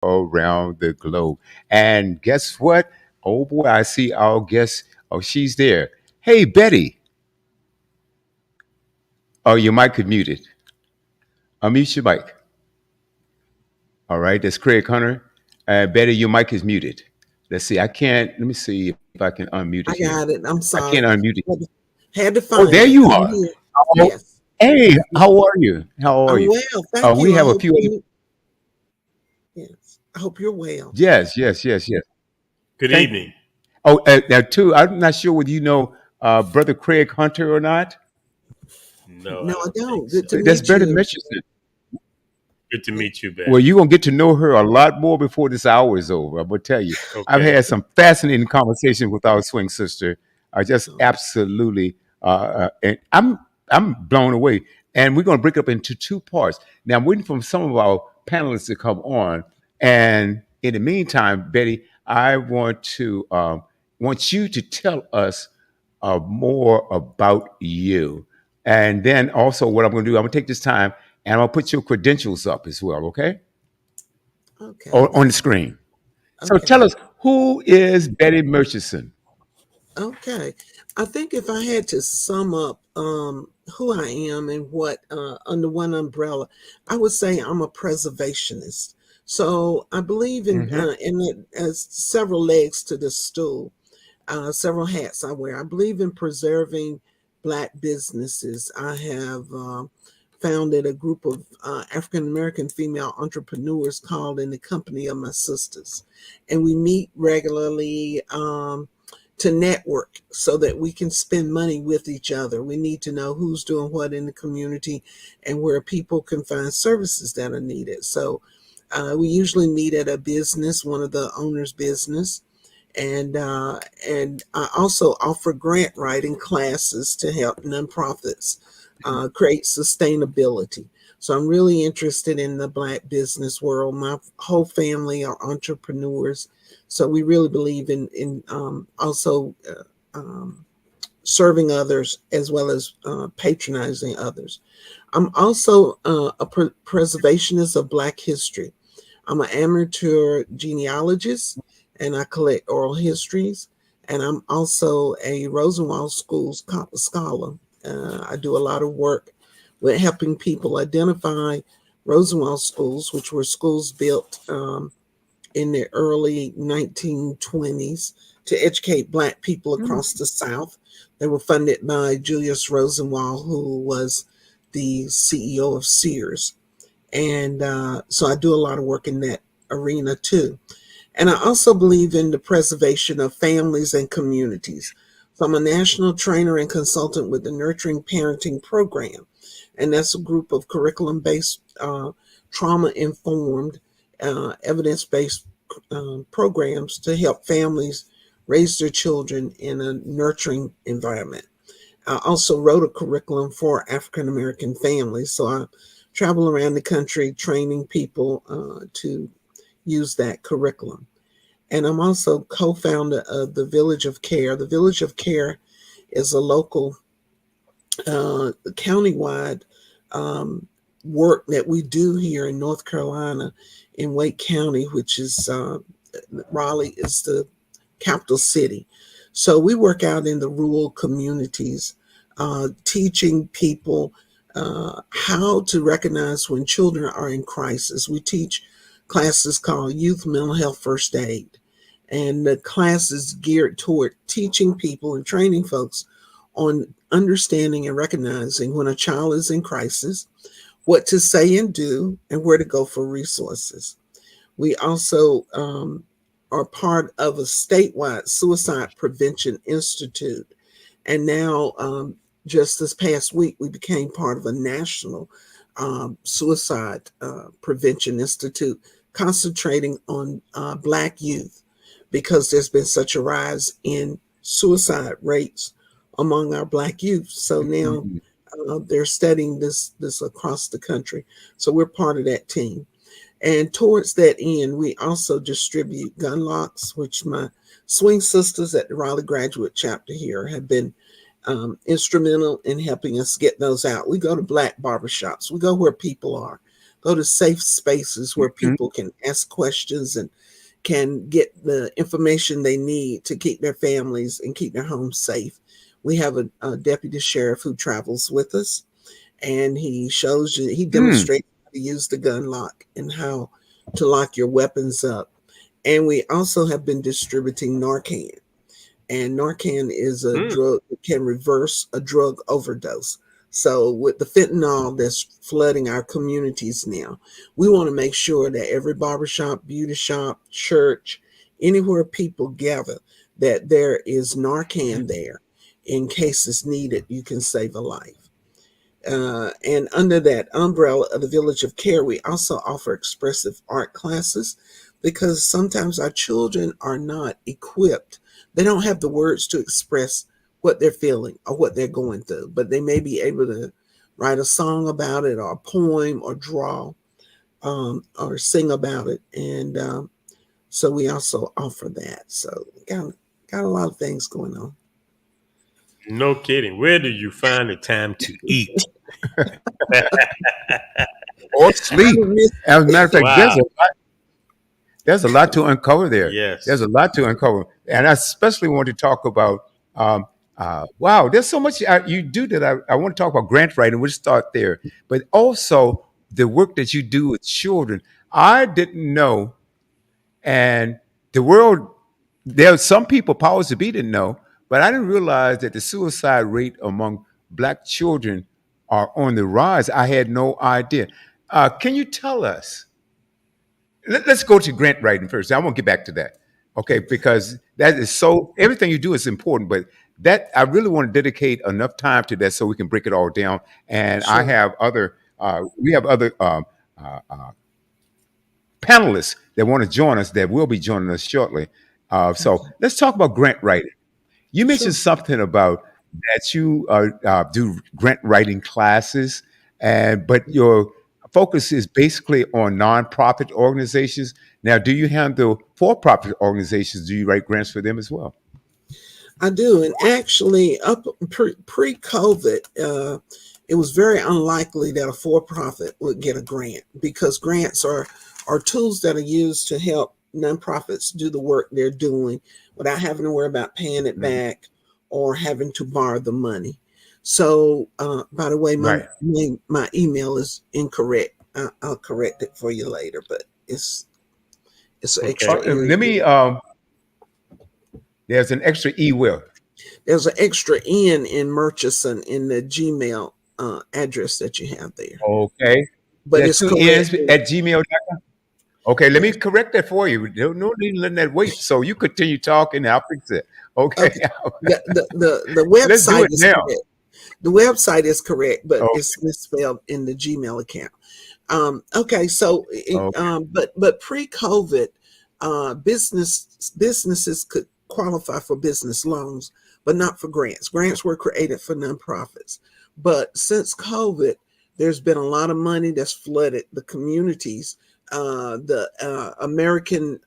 around the globe. And guess what? Oh boy, I see our guest. Oh, she's there. Hey, Betty. Oh, your mic is muted. Unmute your mic. All right, that's Craig Hunter. Betty, your mic is muted. Let's see. I can't. Let me see if I can unmute it I here. got it. I'm I can't sorry. unmute it. Had to Oh, find there it. you I'm are. here. Oh, Yes. hey, how are you? How are I'm you? well. Thank We you. I have a hope few other. you yes. I hope you're well. Yes, yes, yes, yes. Good Thank. evening. Oh, now too. I'm not sure whether you know Brother Craig Hunter or not. No, No, I I don't think don't. Good so. to That's meet Betty you. Murchison. Good to meet you, Well, Betty. you're gonna get to know her a lot more before this hour is over. I'm gonna tell you. I've Okay. had some fascinating conversations with our swing sister. I just Oh, absolutely, and I'm blown away. And we're gonna break it up into two parts. Now, I'm waiting for some of our panelists to come on. And in the meantime, Betty, I want you to tell us more about you. And then also, what I'm gonna do, I'm gonna take this time and I'm gonna put your credentials up as well. Okay, okay. on the screen. So tell Okay. us, who is Betty Murchison? Okay. I think if I had to sum up who I am and what under one umbrella, I would say I'm a preservationist. So I believe Hmm. in it as several legs to the stool, several hats I wear. I believe in preserving Black businesses. I have founded a group of African American female entrepreneurs called In the Company of My Sisters. And we meet regularly to network so that we can spend money with each other. We need to know who's doing what in the community and where people can find services that are needed. So we usually meet at a business, one of the owner's business, and I also offer grant writing classes to help nonprofits create sustainability. So I'm really interested in the Black business world. My whole family are entrepreneurs, so we really believe in also serving others as well as patronizing others. I'm also a preservationist of Black history. I'm an amateur genealogist and I collect oral histories. And I'm also a Rosenwald Schools scholar. I do a lot of work with helping people identify Rosenwald schools, which were schools built in the early 1920s to educate Black people across the South. They were funded by Julius Rosenwald, who was the CEO of Sears. And so I do a lot of work in that arena too. And I also believe in the preservation of families and communities. So I'm a national trainer and consultant with the Nurturing Parenting Program. And that's a group of curriculum based, trauma informed, evidence based programs to help families raise their children in a nurturing environment. I also wrote a curriculum for African American families. So I travel around the country training people to use that curriculum. And I'm also co founder of the Village of Care. The Village of Care is a local, countywide um, work that we do here in North Carolina in Wake County, which is Raleigh is the capital city. So we work out in the rural communities, teaching people how to recognize when children are in crisis. We teach classes called Youth Mental Health First Aid. And the class is geared toward teaching people and training folks on understanding and recognizing when a child is in crisis, what to say and do, and where to go for resources. We also are part of a statewide suicide prevention institute. And now, just this past week, we became part of a national suicide prevention institute concentrating on Black youth because there's been such a rise in suicide rates among our Black youth. So now they're studying this across the country. So we're part of that team. And towards that end, we also distribute gun locks, which my swing sisters at the Raleigh Graduate Chapter here have been instrumental in helping us get those out. We go to Black barbershops, we go where people are. go to safe spaces where Mhm. people can ask questions and can get the information they need to keep their families and keep their homes safe. We have a deputy sheriff who travels with us, and he Mm. demonstrates how to use the gun lock and how to lock your weapons up. And we also have been distributing Narcan, and Narcan is a Mm. drug that can reverse a drug overdose. So, with the fentanyl that's flooding our communities now, we want to make sure that every barbershop, beauty shop, church, anywhere people gather, that there is Narcan there in case it's needed. You can save a life. And under that umbrella of the Village of Care, we also offer expressive art classes because sometimes our children are not equipped. They don't have the words to express what they're feeling or what they're going through, but they may be able to write a song about it or a poem or draw or sing about it. And so we also offer that. So got a lot of things going on. No kidding. Where do you find the time to eat? Or I sleep. would miss As a matter of fact, Wow. there's a lot to uncover there. There's Yes. a lot to uncover, and I especially want to talk about. Wow, there's so much you do that I want to talk about grant writing. We'll start there, but also the work that you do with children. I didn't know, and the world. There are some people, powers to be, didn't know, but I didn't realize that the suicide rate among black children are on the rise. I had no idea. Can you tell us? Let's go to grant writing first. I won't get back to that. Okay, because that is so everything you do is important, but that I really want to dedicate enough time to that so we can break it all down. And I Sure. have other we have other panelists that want to join us that will be joining us shortly. So Okay. let's talk about grant writing. You mentioned Sure. something about that you do grant writing classes, and but your focus is basically on nonprofit organizations. Now, do you handle for-profit organizations? Do you write grants for them as well? I do, and actually, up pre-COVID, it was very unlikely that a for-profit would get a grant because grants are tools that are used to help nonprofits do the work they're doing without having to worry about paying it Mhm. back or having to borrow the money. So, by the way, Right. my email is incorrect. I'll correct it for you later, but it's an extra Okay. N. Let me. There's an extra e will. There's an extra N in Murchison in the Gmail address that you have there, Okay. but There are it's two correct. N's at Gmail. Okay, let me Yes. correct that for you. No need letting that wait. So you continue talking, and I'll fix it. Okay. Okay. The Let's do website it is now. correct. The website is correct, but Oh, it's misspelled in the Gmail account. Okay, so okay. but pre-COVID, businesses could qualify for business loans, but not for grants. Grants were created for nonprofits, but since COVID, there's been a lot of money that's flooded the communities. The American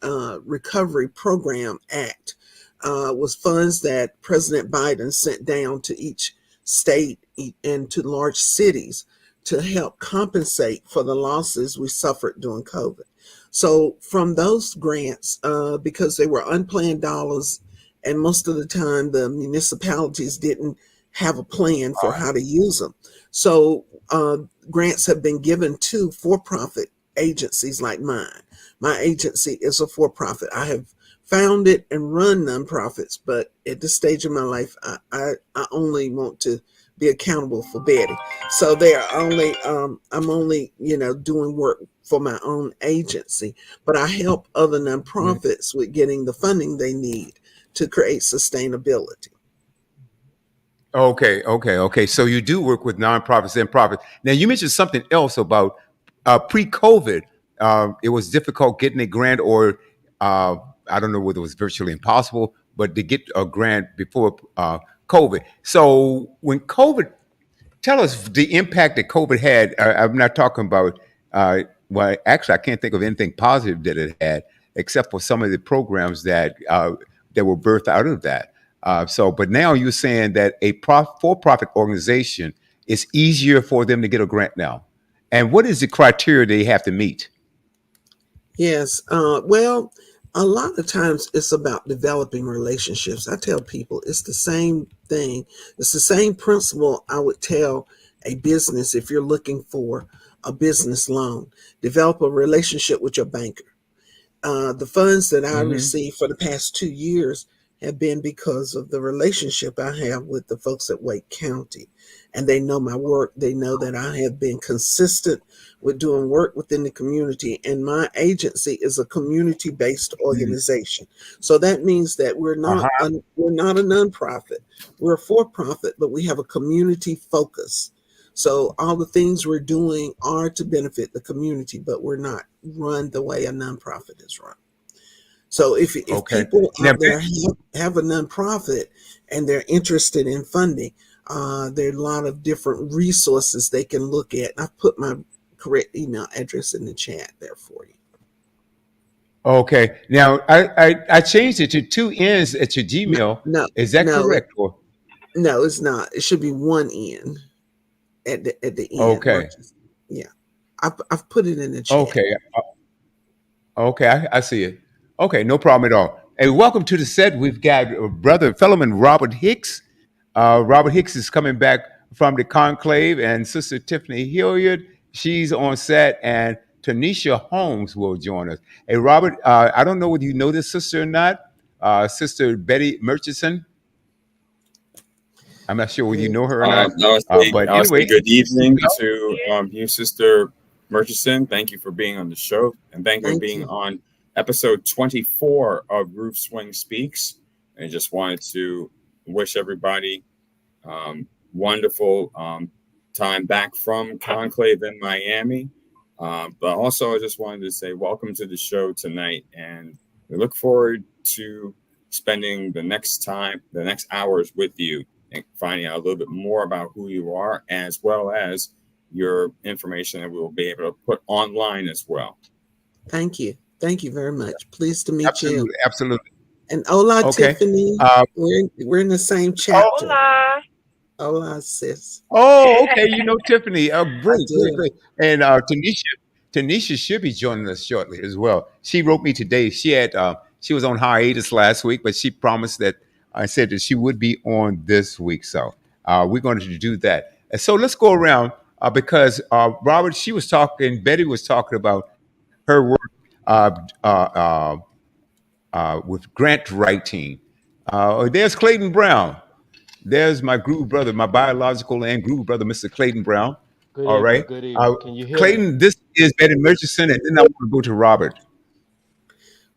Recovery Program Act was funds that President Biden sent down to each state and to large cities to help compensate for the losses we suffered during COVID. So, from those grants, because they were unplanned dollars, and most of the time the municipalities didn't have a plan for how to use them. So, grants have been given to for profit agencies like mine. My agency is a for profit. I have founded and run nonprofits, but at this stage of my life, I only want to be accountable for Bettie. So they are only I'm only doing work for my own agency, but I help other Mhm. nonprofits with getting the funding they need to create sustainability. Okay. So you do work with nonprofits and profits. Now you mentioned something else about pre-COVID. It was difficult getting a grant, or uh, I don't know whether it was virtually impossible, but to get a grant before COVID. So when COVID tell us the impact that COVID had. I'm not talking about, well, actually, I can't think of anything positive that it had, except for some of the programs that were birthed out of that. But now you're saying that a for-profit organization is easier for them to get a grant now, And what is the criteria they have to meet? Yes. Well, a lot of times it's about developing relationships. I tell people it's the same thing. It's the same principle I would tell a business if you're looking for a business loan. Develop a relationship with your banker. The funds that I Hmm. received for the past 2 years have been because of the relationship I have with the folks at Wake County. And they know my work. They know that I have been consistent with doing work within the community. And my agency is a community-based organization. So that means that Uh-huh. we're not a nonprofit. We're a for-profit, but we have a community focus. So all the things we're doing are to benefit the community, but we're not run the way a nonprofit is run. So if Okay. people Now, out there have a nonprofit and they're interested in funding, there are a lot of different resources they can look at. I've put my correct email address in the chat there for you. okay. Now, I changed it to two N's at your No, Gmail. no, Is that no, correct? Or no, it's not. It should be one N at the end. okay, Murchison. Yeah, I've put it in the chat. okay, okay. I see it. Okay, no problem at all. Hey, welcome to the set. We've got brother fellowman Robert Hicks. Robert Hicks is coming back from the conclave, and Sister Tiffany Hilliard, she's on set, and Tanisha Holmes will join us. Hey, Robert, I don't know whether you know this sister or not. Sister Betty Murchison. I'm not sure whether you know her or not. But I would say anyway, good evening well, to you, Sister Murchison. Thank you for being on the show, and thank you for Thank being you. on episode 24 of Roof Swing Speaks. I just wanted to wish everybody wonderful time back from Conclave in Miami. But also, I just wanted to say welcome to the show tonight, and we look forward to spending the next hours with you and finding out a little bit more about who you are, as well as your information that we will be able to put online as well. Thank you. Thank you very much. Pleased to meet you. absolutely, absolutely. And hola, Okay. Tiffany. We're in the same chapter. Hola. Hola, sis. Oh, okay. You know Tiffany. Oh, I great, great, do. great. And Tanisha should be joining us shortly as well. She wrote me today. She was on hiatus last week, but she promised that I said that she would be on this week. So we're going to do that. And so let's go around because Robert, Betty was talking about her work uh, uh, uh, with grant writing. There's Clayton Brown. There's my groove brother, my biological and groove brother, Mr. Clayton Brown. Good All evening. right. Good evening. Can you hear me? Clayton, this is Betty Murchison, and then I want to go to Robert.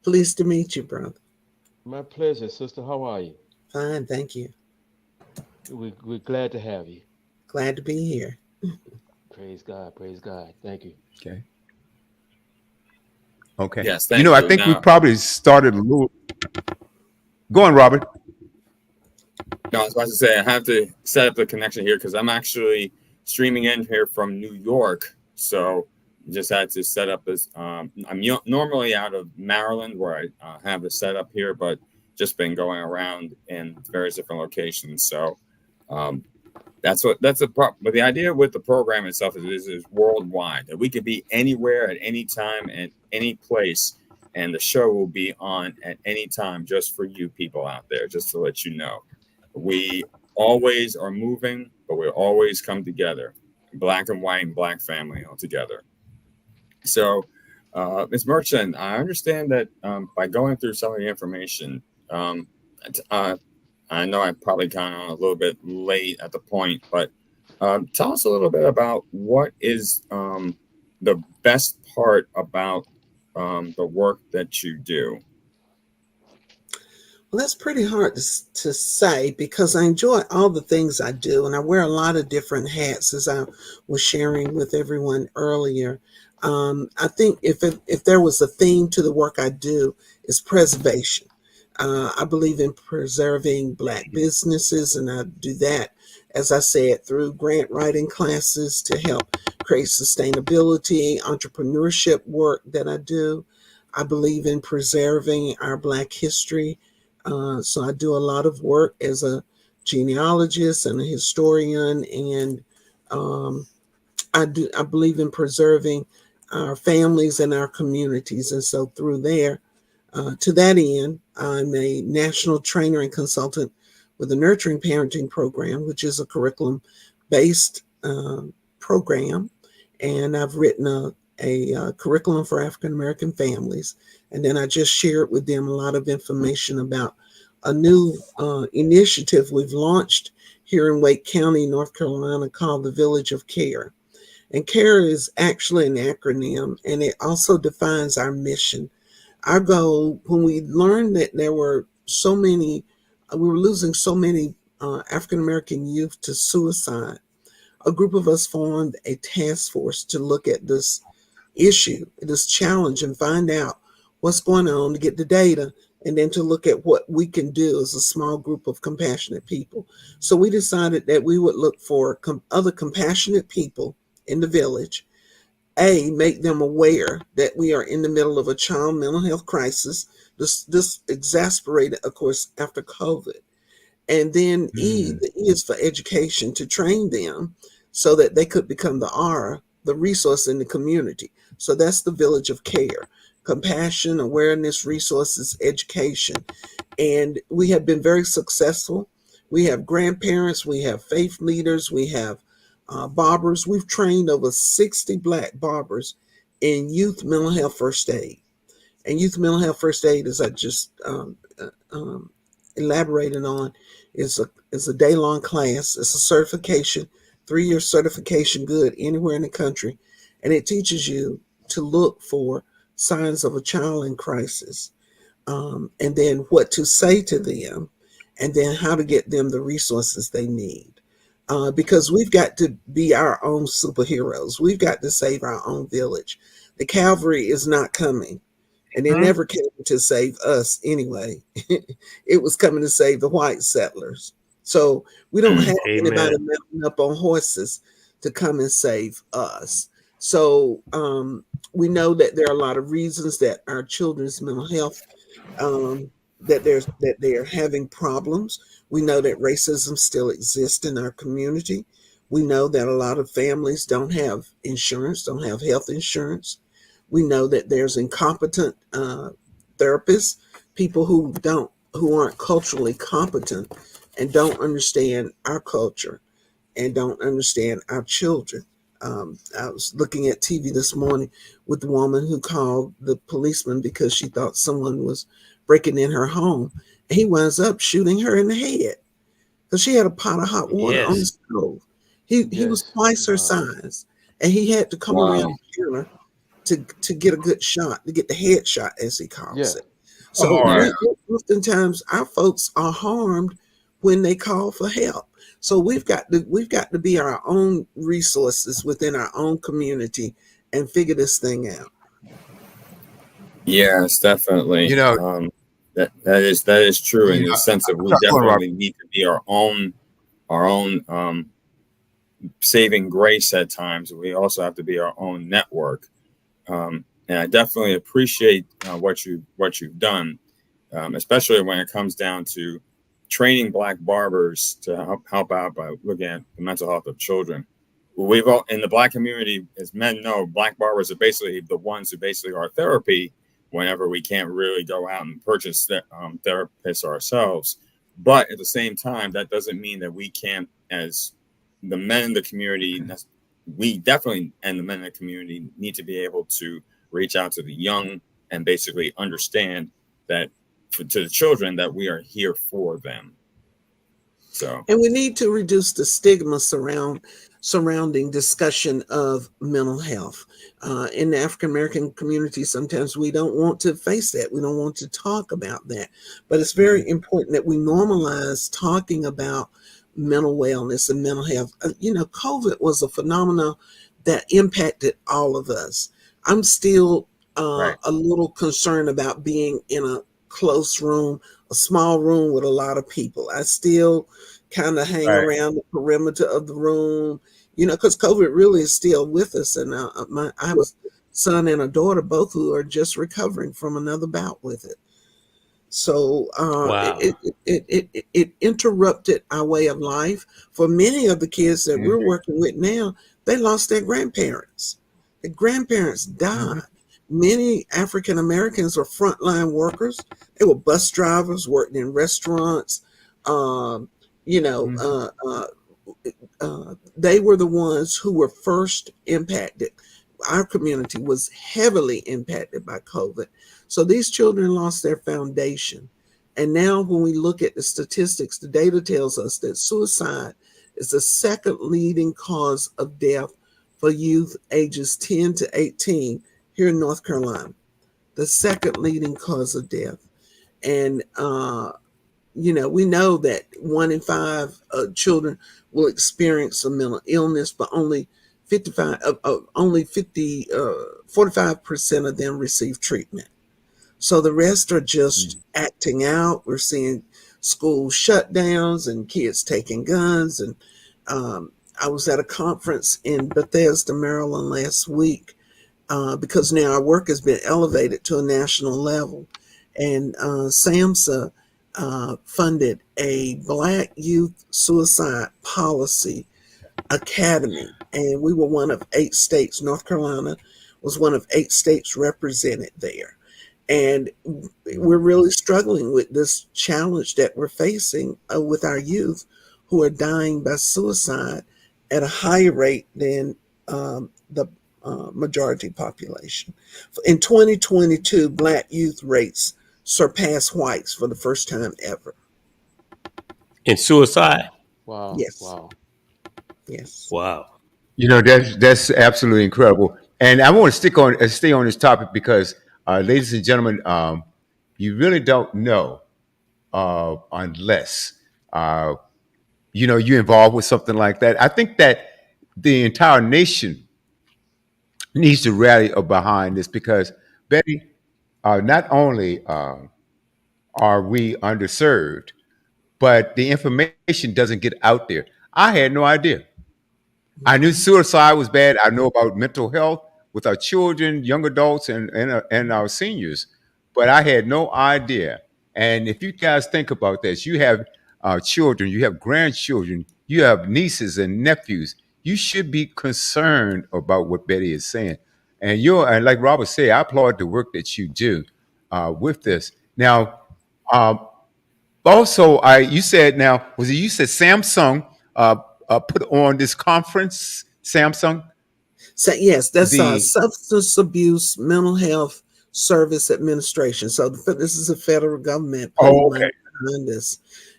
Pleased to meet you, brother. My pleasure, sister. How are you? Fine, thank you. We're glad to have you. Glad to be here. Praise God. Praise God. Thank you. Okay. Okay. Yes, You thank know, I you. think we Now, probably started a little. Go on, Robert. no, I was about to say I have to set up the connection here because I'm actually streaming in here from New York. So just had to set up this. Normally out of Maryland where I have the setup here, but just been going around in various different locations. So um, that's a problem. But the idea with the program itself is worldwide, that we could be anywhere at any time and any place, and the show will be on at any time just for you people out there, just to let you know. We always are moving, but we always come together, black and white and black family all together. So, Ms. Merchant, I understand that by going through some of the information, um, uh, I know I probably got on a little bit late at the point, but tell us a little bit about what is the best part about the work that you do. Well, that's pretty hard to say because I enjoy all the things I do and I wear a lot of different hats as I was sharing with everyone earlier. I think if there was a theme to the work I do, it's preservation. I believe in preserving Black businesses, and I do that, as I said, through grant writing classes to help create sustainability, entrepreneurship work that I do. I believe in preserving our Black history. So I do a lot of work as a genealogist and a historian, and um, I believe in preserving our families and our communities. And so through there, to that end, I'm a national trainer and consultant with the Nurturing Parenting Program, which is a curriculum based program. And I've written a curriculum for African American families. And then I just shared with them a lot of information about a new initiative we've launched here in Wake County, North Carolina, called the Village of Care. And CARE is actually an acronym, and it also defines our mission. Our goal, when we learned that there were so many, we were losing so many African American youth to suicide, a group of us formed a task force to look at this issue, this challenge, and find out what's going on, to get the data, and then to look at what we can do as a small group of compassionate people. So we decided that we would look for other compassionate people in the village, make them aware that we are in the middle of a child mental health crisis. This exasperated, of course, after COVID. And then the E is for education, to train them so that they could become the R, the resource in the community. So that's the Village of Care: compassion, awareness, resources, education. And we have been very successful. We have grandparents, we have faith leaders, we have barbers. We've trained over 60 Black barbers in youth mental health first aid. And youth mental health first aid, as I just elaborated on, is a day-long class. It's a certification, 3-year certification, good anywhere in the country. And it teaches you to look for signs of a child in crisis, and then what to say to them, and then how to get them the resources they need. Because we've got to be our own superheroes. We've got to save our own village. The cavalry is not coming, and it never came to save us anyway. It was coming to save the white settlers. So we don't have anybody mounting up on horses to come and save us. So we know that there are a lot of reasons that our children's mental health, that they're having problems. We know that racism still exists in our community. We know that a lot of families don't have insurance, don't have health insurance. We know that there's incompetent therapists, people who aren't culturally competent and don't understand our culture and don't understand our children. I was looking at TV this morning with the woman who called the policeman because she thought someone was breaking in her home. He winds up shooting her in the head because she had a pot of hot water on the stove. He was twice her size, and he had to come around the corner to get a good shot, to get the headshot, as he calls it. So oftentimes our folks are harmed when they call for help. So we've got to be our own resources within our own community and figure this thing out. Yes, definitely. That is true in the sense that we definitely need to be our own saving grace at times. We also have to be our own network. And I definitely appreciate what you've done, especially when it comes down to training Black barbers to help out by looking at the mental health of children. We've all, in the Black community, as men know, Black barbers are basically the ones who basically are therapy whenever we can't really go out and purchase therapists ourselves. But at the same time, that doesn't mean that we can't, as the men in the community, we definitely, and the men in the community, need to be able to reach out to the young and basically understand that to the children that we are here for them. So, and we need to reduce the stigma surrounding discussion of mental health. In the African American community, sometimes we don't want to face that. We don't want to talk about that. But it's very important that we normalize talking about mental wellness and mental health. COVID was a phenomenon that impacted all of us. I'm still a little concerned about being in a close room, a small room with a lot of people. I still kind of hang around the perimeter of the room, because COVID really is still with us. And I have a son and a daughter, both who are just recovering from another bout with it. So Wow. it interrupted our way of life. For many of the kids that we're Mhm. working with now, they lost their grandparents. The grandparents died. Mhm. Many African Americans were frontline workers. They were bus drivers, working in restaurants. Um, you know, Mhm. they were the ones who were first impacted. Our community was heavily impacted by COVID. So these children lost their foundation. And now, when we look at the statistics, the data tells us that suicide is the second leading cause of death for youth ages 10 to 18 here in North Carolina. The second leading cause of death. And we know that 1 in 5 children will experience a mental illness, but only 45% of them receive treatment. So the rest are just Mhm. acting out. We're seeing school shutdowns and kids taking guns. And I was at a conference in Bethesda, Maryland last week, because now our work has been elevated to a national level. And SAMHSA funded a Black Youth Suicide Policy Academy. And we were one of 8 states. North Carolina was one of 8 states represented there. And we're really struggling with this challenge that we're facing with our youth who are dying by suicide at a higher rate than the majority population. In 2022, Black youth rates surpassed whites for the first time ever. And suicide. Wow. Yes, Wow. yes. Wow. That's absolutely incredible. And I want to stay on this topic because, ladies and gentlemen, you really don't know unless you're involved with something like that. I think that the entire nation needs to rally behind this because, Betty, not only are we underserved, but the information doesn't get out there. I had no idea. I knew Mhm. suicide was bad. I know about mental health with our children, young adults, and our seniors, but I had no idea. And if you guys think about this, you have children, you have grandchildren, you have nieces and nephews. You should be concerned about what Betty is saying. And like Robert said, I applaud the work that you do with this. Now, um, also, you said now was it you said Samsung put on this conference? Samsung, So yes, that's the Substance Abuse Mental Health Service Administration. So this is the federal government putting oh, money okay, behind this,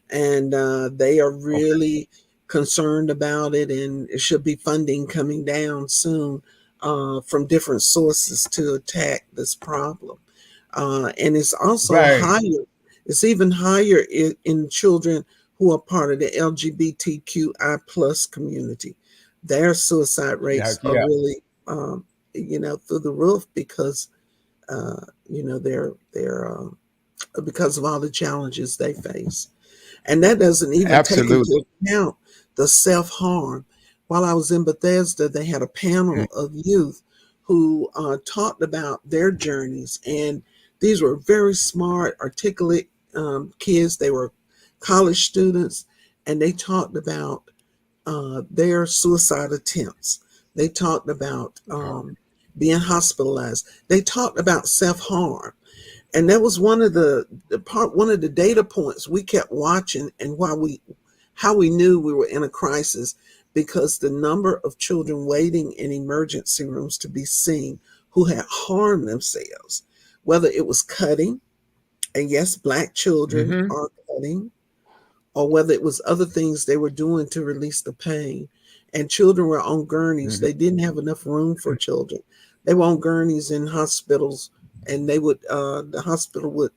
and they are okay, really concerned about it. And it should be funding coming down soon from different sources to attack this problem. And it's also right, higher. It's even higher in children who are part of the LGBTQI plus community. Their suicide yeah, rates are yeah, really, through the roof because, they're because of all the challenges they face. And that doesn't even take absolutely. into account the self harm. While I was in Bethesda, they had a panel Mhm, of youth who talked about their journeys. And these were very smart, articulate kids. They were college students. And they talked about their suicide attempts. They talked about oh, being hospitalized. They talked about self harm, and that was one of the data points we kept watching, and how we knew we were in a crisis, because the number of children waiting in emergency rooms to be seen who had harmed themselves, whether it was cutting, and yes, Black children hmm are cutting, or whether it was other things they were doing to release the pain. And children were on gurneys. hmm They didn't have enough room for children. They were on gurneys in hospitals, and the hospital would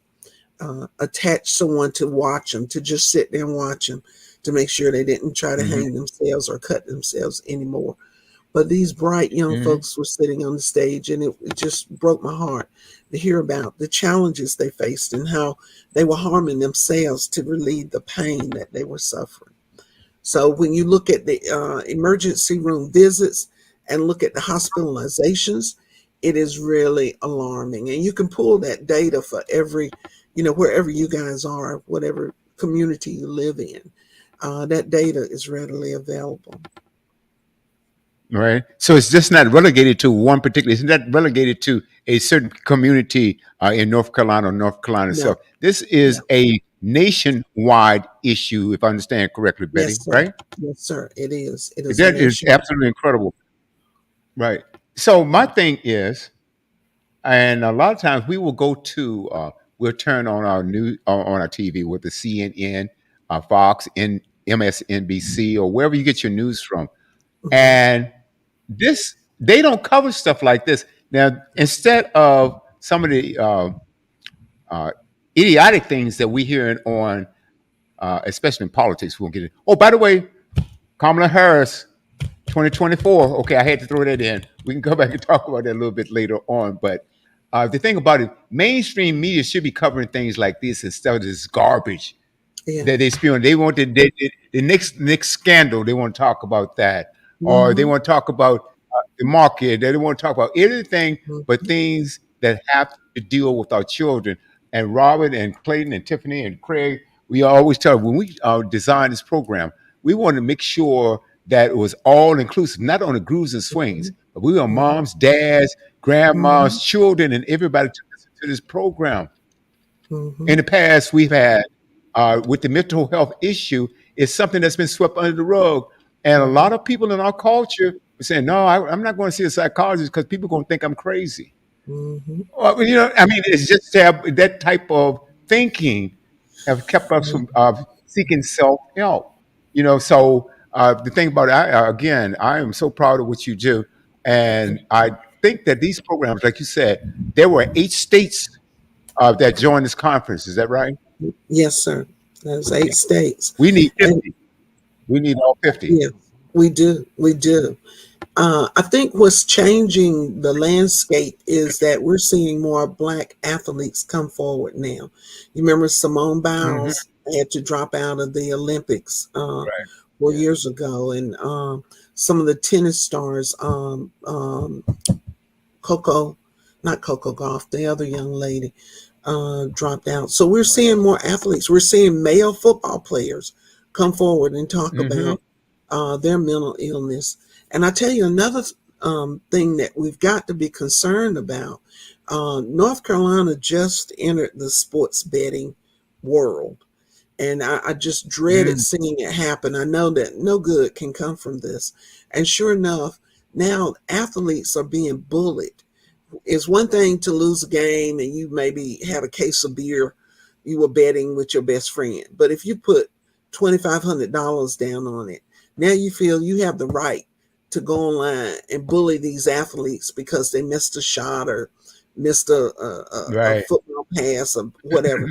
attach someone to watch them, to just sit there and watch them, to make sure they didn't try to hmm hang themselves or cut themselves anymore. But these bright young hmm folks were sitting on the stage, and it just broke my heart to hear about the challenges they faced and how they were harming themselves to relieve the pain that they were suffering. So when you look at the emergency room visits and look at the hospitalizations, it is really alarming. And you can pull that data for every, wherever you guys are, whatever community you live in, that data is readily available. Right. So it's just not relegated to one particular. It's not relegated to a certain community in North Carolina or North Carolina No, itself. This no. is a nationwide issue, if I understand correctly, Yes, Betty. sir. Right. Yes, sir. It is. It is a That is nation. absolutely incredible. Right. So my thing is, and a lot of times we will go to, we'll turn on our new on our TV with the CNN, Fox, and MSNBC, or wherever you get your news from, Mhm. and this they don't cover stuff like this. Now, instead of some of the uh, idiotic things that we hearing on, especially in politics, we won't get it. Oh, by the way, Kamala Harris, 2024. Okay, I had to throw that in. We can go back and talk about that a little bit later on. But the thing about it, mainstream media should be covering things like this instead of this garbage Yeah. that they spewing. They want the next scandal. They want to talk about that, or they Hmm. want to talk about the market. They want to talk about anything but Hmm. things that have to deal with our children. And Robert and Clayton and Tiffany and Craig, we always tell when we design this program, we want to make sure that it was all inclusive, not only grooves and swings, but we want Hmm. moms, dads, Hmm. grandmas, children, and everybody to listen to this program. In Hmm. the past, we've had with the mental health issue, it's something that's been swept under the rug. And a Hmm. lot of people in our culture are saying, no, I'm not going to see a psychologist because people are going to think I'm crazy. Hmm. Well, I mean, it's just that type of thinking have kept us from seeking self help. So the thing about it, again, I am so proud of what you do. And I think that these programs, like you said, there were 8 states that joined this conference. Is that right? Yes, sir. There's 8 states. We need And 50. We need all 50. yeah, we do. We do. I think what's changing the landscape is that we're seeing more Black athletes come forward now. You remember Simone Hmm. Biles had to drop out of the Olympics Right. 4 years ago, and some of the tennis stars, Coco, not Coco Golf, the other young lady, dropped out. So we're seeing more athletes. We're seeing male football players come forward and talk Hmm. about their mental illness. And I tell you another thing that we've got to be concerned about. North Carolina just entered the sports betting world. And I just dreaded Mm. seeing it happen. I know that no good can come from this. And sure enough, now athletes are being bullied. It's one thing to lose a game and you maybe had a case of beer, you were betting with your best friend. But if you put $2,500 down on it, now you feel you have the right to go online and bully these athletes because they missed a shot or missed a Right. football pass or whatever.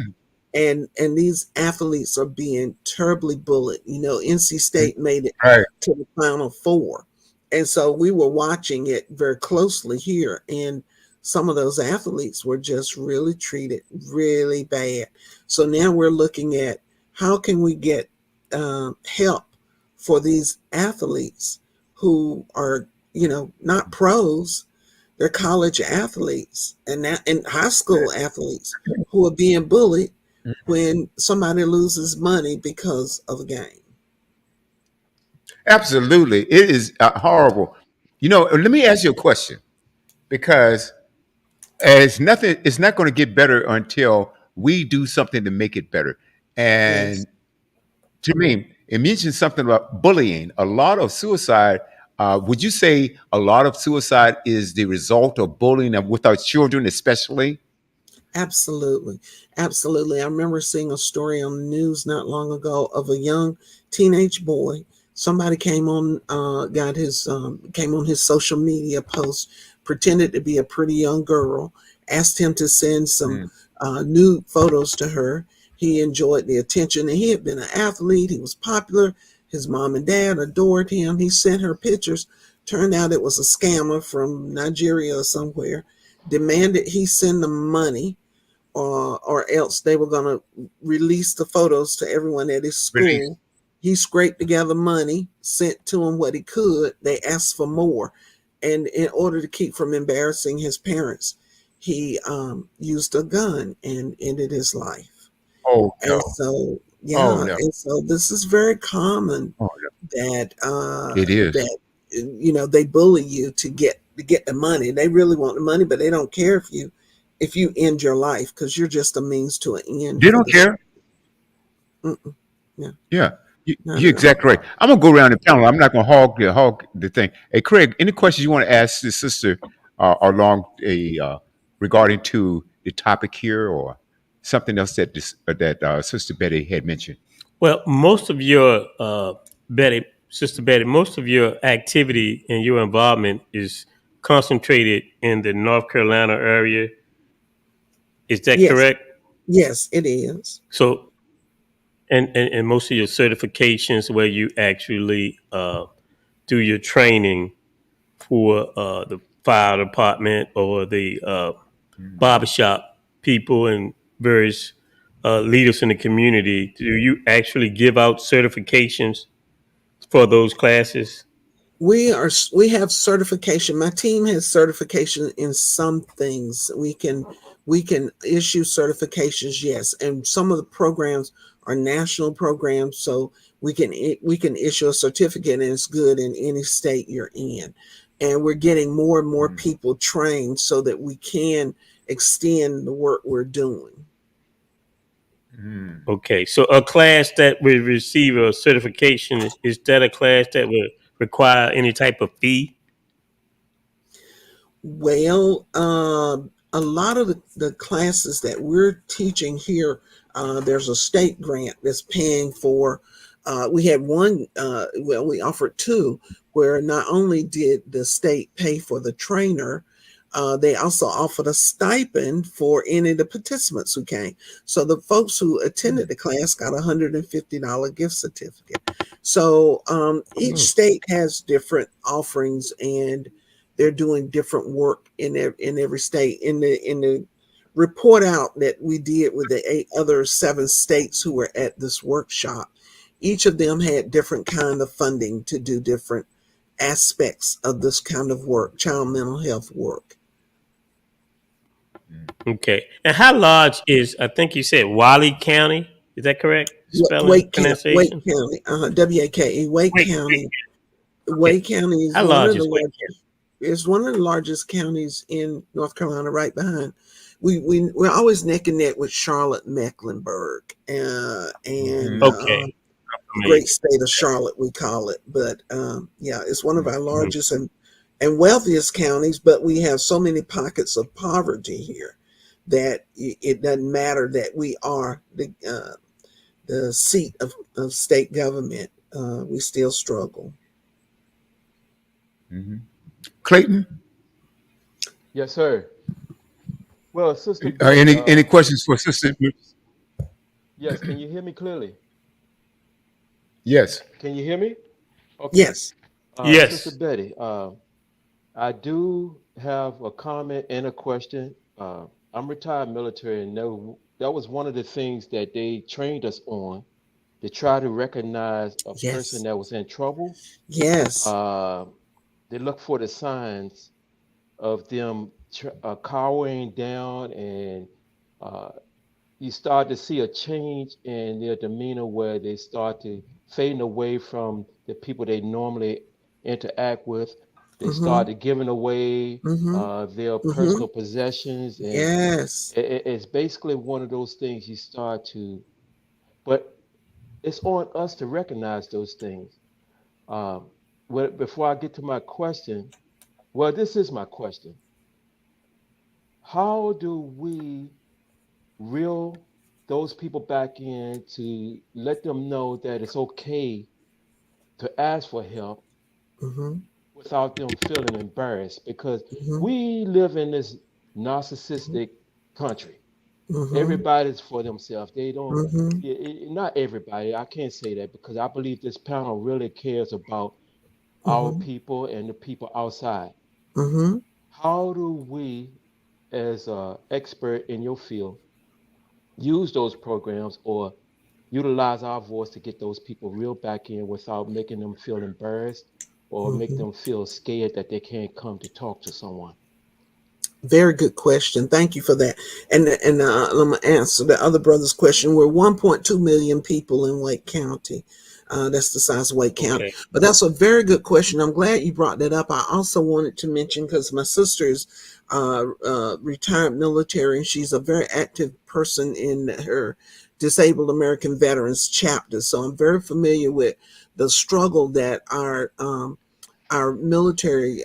And these athletes are being terribly bullied. NC State made it Right. to the Final Four, and so we were watching it very closely here, and some of those athletes were just really treated really bad. So now we're looking at how can we get help for these athletes who are not pros, they're college athletes and high school athletes who are being bullied when somebody loses money because of a game. Absolutely. It is horrible. Let me ask you a question because it's not going to get better until we do something to make it better. Yes, And to me, it mentions something about bullying. A lot of suicide, would you say a lot of suicide is the result of bullying with our children, especially? absolutely. Absolutely. I remember seeing a story on the news not long ago of a young teenage boy. Somebody came on his social media post, pretended to be a pretty young girl, asked him to send some Mm. nude photos to her. He enjoyed the attention, and he had been an athlete. He was popular. His mom and dad adored him. He sent her pictures. Turned out it was a scammer from Nigeria or somewhere. Demanded he send them money, or else they were going to release the photos to everyone at his Release. school. He scraped together money, sent to him what he could. They asked for more. And in order to keep from embarrassing his parents, he used a gun and ended his life. Oh And no. so, Oh yeah, no. and so this is very common Oh no. that It is. they bully you to get the money. They really want the money, but they don't care if you end your life because you're just a means to an end They for don't them. care. Mm-mm, no, Yeah. not You're at all. exactly right. I'm gonna go around the panel. I'm not gonna hog the thing. Hey, Craig, any questions you want to ask the sister along a regarding to the topic here, or something else that Sister Betty had mentioned? Well, most of your Betty, Sister Betty, most of your activity and your involvement is concentrated in the North Carolina area. Is that Yes, correct? yes, it is. So, and most of your certifications where you actually do your training for the fire department or the barbershop people and various leaders in the community, do you actually give out certifications for those classes? We have certification. My team has certification in some things. We can issue certifications, yes, and some of the programs are national programs, so we can issue a certificate and it's good in any state you're in. And we're getting more and more Mm, people trained so that we can extend the work we're doing. mm. Okay, so a class that would receive a certification, is that a class that would require any type of fee? Well, a lot of the classes that we're teaching here, there's a state grant that's paying for. We had one, well, we offered two, where not only did the state pay for the trainer, they also offered a stipend for any of the participants who came. So the folks who attended the class got a $150 gift certificate. So each Oh. state has different offerings and they're doing different work in every state. In the report out that we did with the seven states who were at this workshop, each of them had different kind of funding to do different aspects of this kind of work, child mental health work. Okay, and how large is, I think you said Wally County? Is that correct? Spelling Wake pronunciation? County, WAKE, Wake Wait, County. okay. Wake County is How one large of the is Wake? largest. It's one of the largest counties in North Carolina, right behind. We're always neck and neck with Charlotte, Mecklenburg, and Mhm. Okay, the great amazing. state of Charlotte, we call it. But yeah, it's one of our Mhm. largest and wealthiest counties. But we have so many pockets of poverty here that it doesn't matter that we are the seat of state government. We still struggle. Mhm. Clayton, Yes, sir. Well, Sister are Betty, any questions for Sister? yes, can you hear me clearly? Yes. Can you hear me? Okay. Yes. Sister Yes. Betty, I do have a comment and a question. I'm retired military, and that was one of the things that they trained us on to try to recognize a person Yes. that was in trouble. Yes. Uh, they look for the signs of them cowering down, and uh, you start to see a change in their demeanor where they start to fading away from the people they normally interact with. They Mm-hmm. started giving away Mm-hmm. their Mm-hmm. personal possessions, and Yes. it's basically one of those things you start to. But it's on us to recognize those things. Um, before I get to my question, well, this is my question: how do we reel those people back in to let them know that it's okay to ask for help Mm-hmm. without them feeling embarrassed? Because Mm-hmm. we live in this narcissistic country. Mm-hmm. Everybody's for themselves. They don't, Mm-hmm. not everybody, I can't say that because I believe this panel really cares about our Mm-hmm. people and the people outside. Mm-hmm. How do we, as an expert in your field, use those programs or utilize our voice to get those people reeled back in without making them feel embarrassed or make Mm-hmm. them feel scared that they can't come to talk to someone? Very good question. Thank you for that. And I'm gonna answer the other brother's question. We're 1.2 million people in Wake County. That's the size of Wake County. Okay. But that's a very good question. I'm glad you brought that up. I also wanted to mention because my sister is retired military, and she's a very active person in her Disabled American Veterans chapter. So I'm very familiar with the struggle that our military